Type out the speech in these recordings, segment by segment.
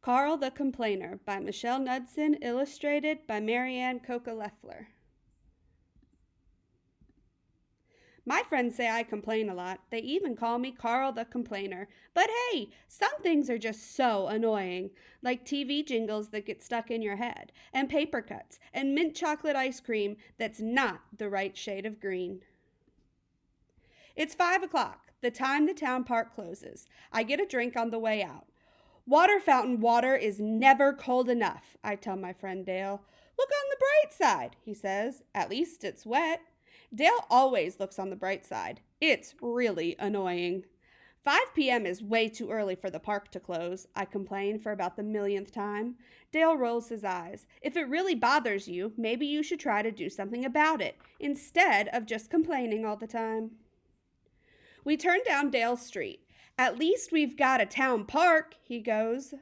Carl the Complainer by Michelle Knudsen, illustrated by Marianne Coca-Leffler. My friends say I complain a lot. They even call me Carl the Complainer. But hey, some things are just so annoying, like TV jingles that get stuck in your head, and paper cuts, and mint chocolate ice cream that's not the right shade of green. It's 5 o'clock, the time the town park closes. I get a drink on the way out. Water fountain water is never cold enough, I tell my friend Dale. Look on the bright side, he says. At least it's wet. Dale always looks on the bright side. It's really annoying. 5 p.m. is way too early for the park to close, I complain for about the millionth time. Dale rolls his eyes. If it really bothers you, maybe you should try to do something about it, instead of just complaining all the time. We turn down Dale Street. At least we've got a town park, he goes.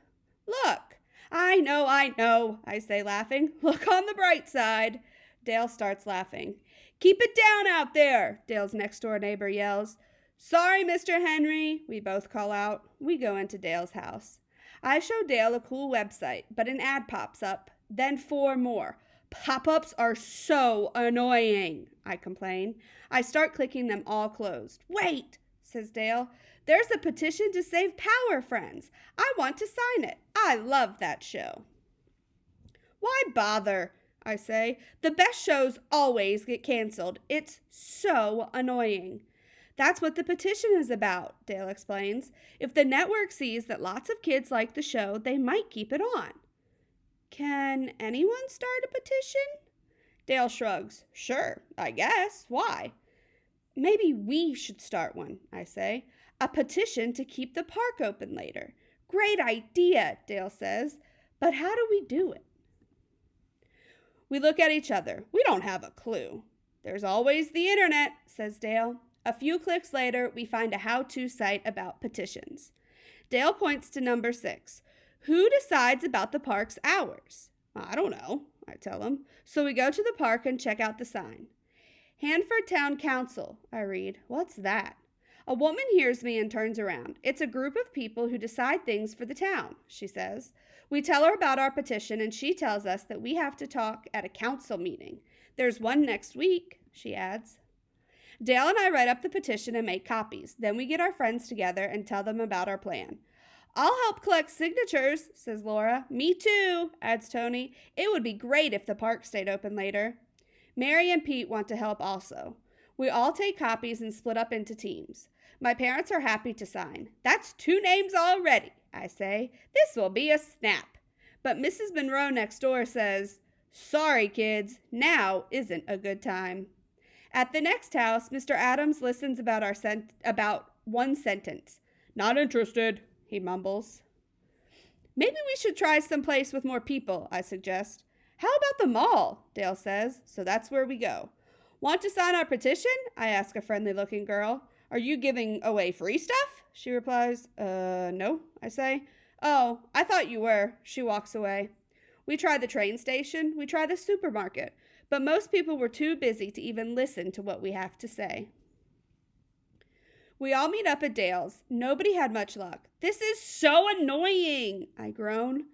Look. I know, I say, laughing. Look on the bright side. Dale starts laughing. Keep it down out there, Dale's next-door neighbor yells. Sorry, Mr. Henry, we both call out. We go into Dale's house. I show Dale a cool website, but an ad pops up. Then 4 more. Pop-ups are so annoying, I complain. I start clicking them all closed. Wait, says Dale. There's a petition to save power, friends. I want to sign it. I love that show. Why bother? I say. The best shows always get canceled. It's so annoying. That's what the petition is about, Dale explains. If the network sees that lots of kids like the show, they might keep it on. Can anyone start a petition? Dale shrugs. Sure, I guess. Why? Maybe we should start one, I say. A petition to keep the park open later. Great idea, Dale says. But how do we do it? We look at each other. We don't have a clue. There's always the internet, says Dale. A few clicks later, we find a how-to site about petitions. Dale points to number 6. Who decides about the park's hours? I don't know, I tell him. So we go to the park and check out the sign. Hanford Town Council, I read. What's that? A woman hears me and turns around. It's a group of people who decide things for the town, she says. We tell her about our petition, and she tells us that we have to talk at a council meeting. There's one next week, she adds. Dale and I write up the petition and make copies. Then we get our friends together and tell them about our plan. I'll help collect signatures, says Laura. Me too, adds Tony. It would be great if the park stayed open later. Mary and Pete want to help also. We all take copies and split up into teams. My parents are happy to sign. That's 2 names already, I say. This will be a snap. But Mrs. Monroe next door says, Sorry, kids, now isn't a good time. At the next house, Mr. Adams listens about one sentence. Not interested, he mumbles. Maybe we should try someplace with more people, I suggest. How about the mall? Dale says. So that's where we go. Want to sign our petition? I ask a friendly-looking girl. Are you giving away free stuff? She replies. No, I say. Oh, I thought you were. She walks away. We try the train station. We try the supermarket. But most people were too busy to even listen to what we have to say. We all meet up at Dale's. Nobody had much luck. This is so annoying, I groan.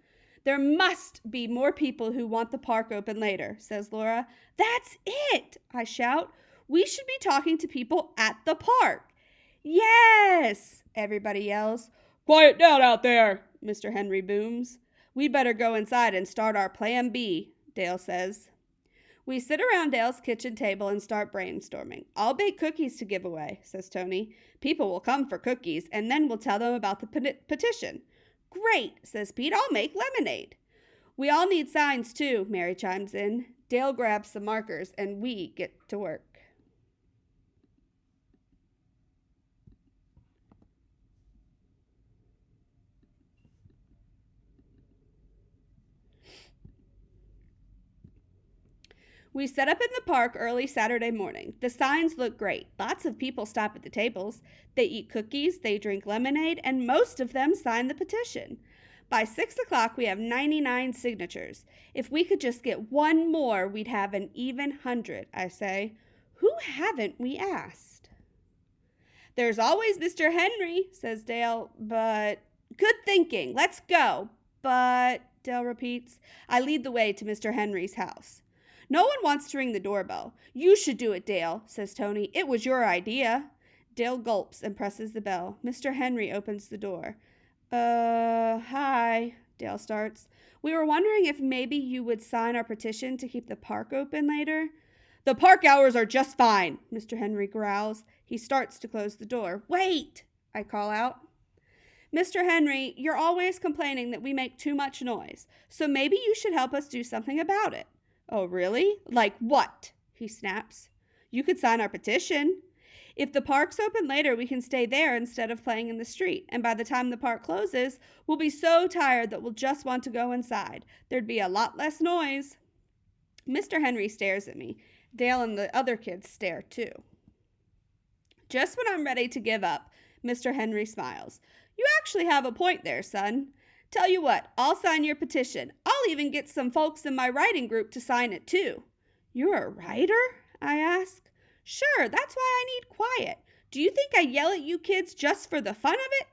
There must be more people who want the park open later, says Laura. That's it, I shout. We should be talking to people at the park. Yes, everybody yells. Quiet down out there, Mr. Henry booms. We'd better go inside and start our plan B, Dale says. We sit around Dale's kitchen table and start brainstorming. I'll bake cookies to give away, says Tony. People will come for cookies, and then we'll tell them about the petition. Great, says Pete. I'll make lemonade. We all need signs, too, Mary chimes in. Dale grabs some markers, and we get to work. We set up in the park early Saturday morning. The signs look great. Lots of people stop at the tables. They eat cookies, they drink lemonade, and most of them sign the petition. By 6 o'clock, we have 99 signatures. If we could just get one more, we'd have an even 100, I say. Who haven't we asked? There's always Mr. Henry, says Dale, but good thinking. Let's go. but, Dale repeats. I lead the way to Mr. Henry's house. No one wants to ring the doorbell. You should do it, Dale, says Tony. It was your idea. Dale gulps and presses the bell. Mr. Henry opens the door. Hi, Dale starts. We were wondering if maybe you would sign our petition to keep the park open later. The park hours are just fine, Mr. Henry growls. He starts to close the door. Wait, I call out. Mr. Henry, you're always complaining that we make too much noise, so maybe you should help us do something about it. Oh, really? Like what? He snaps. You could sign our petition. If the park's open later, we can stay there instead of playing in the street, and by the time the park closes, we'll be so tired that we'll just want to go inside. There'd be a lot less noise. Mr. Henry stares at me. Dale and the other kids stare too. Just when I'm ready to give up, Mr. Henry smiles. You actually have a point there, son. Tell you what, I'll sign your petition. I'll even get some folks in my writing group to sign it too. You're a writer? I ask. Sure, that's why I need quiet. Do you think I yell at you kids just for the fun of it?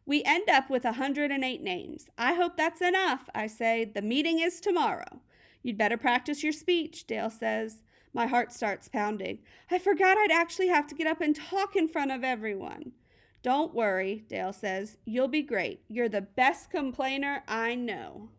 We end up with 108 names. I hope that's enough, I say. The meeting is tomorrow. You'd better practice your speech, Dale says. My heart starts pounding. I forgot I'd actually have to get up and talk in front of everyone. Don't worry, Dale says. You'll be great. You're the best complainer I know.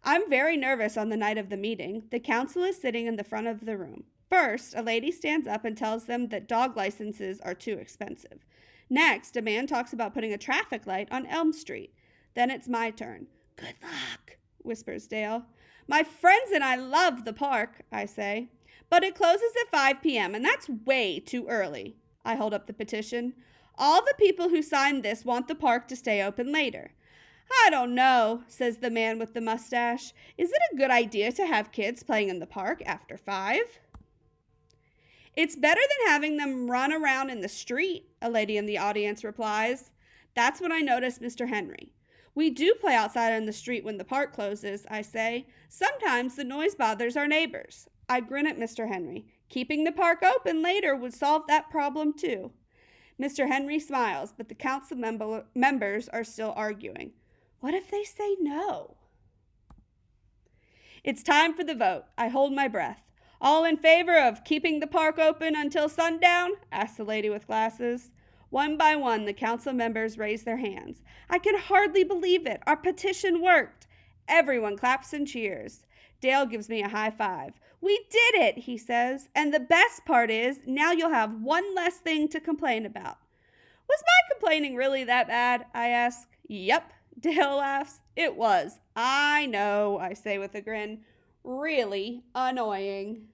I'm very nervous on the night of the meeting. The council is sitting in the front of the room. First, a lady stands up and tells them that dog licenses are too expensive. Next, a man talks about putting a traffic light on Elm Street. Then it's my turn. Good luck, whispers Dale. My friends and I love the park, I say. But it closes at 5 p.m., and that's way too early. I hold up the petition. All the people who signed this want the park to stay open later. I don't know, says the man with the mustache. Is it a good idea to have kids playing in the park after 5? It's better than having them run around in the street, a lady in the audience replies. That's when I notice Mr. Henry. We do play outside in the street when the park closes, I say. Sometimes the noise bothers our neighbors. I grin at Mr. Henry. Keeping the park open later would solve that problem too. Mr. Henry smiles, but the council members are still arguing. What if they say no? It's time for the vote. I hold my breath. All in favor of keeping the park open until sundown? Asks the lady with glasses. One by one, the council members raise their hands. I can hardly believe it. Our petition worked. Everyone claps and cheers. Dale gives me a high five. We did it, he says. And the best part is, now you'll have one less thing to complain about. Was my complaining really that bad? I ask. Yep, Dale laughs. It was. I know, I say with a grin. Really annoying.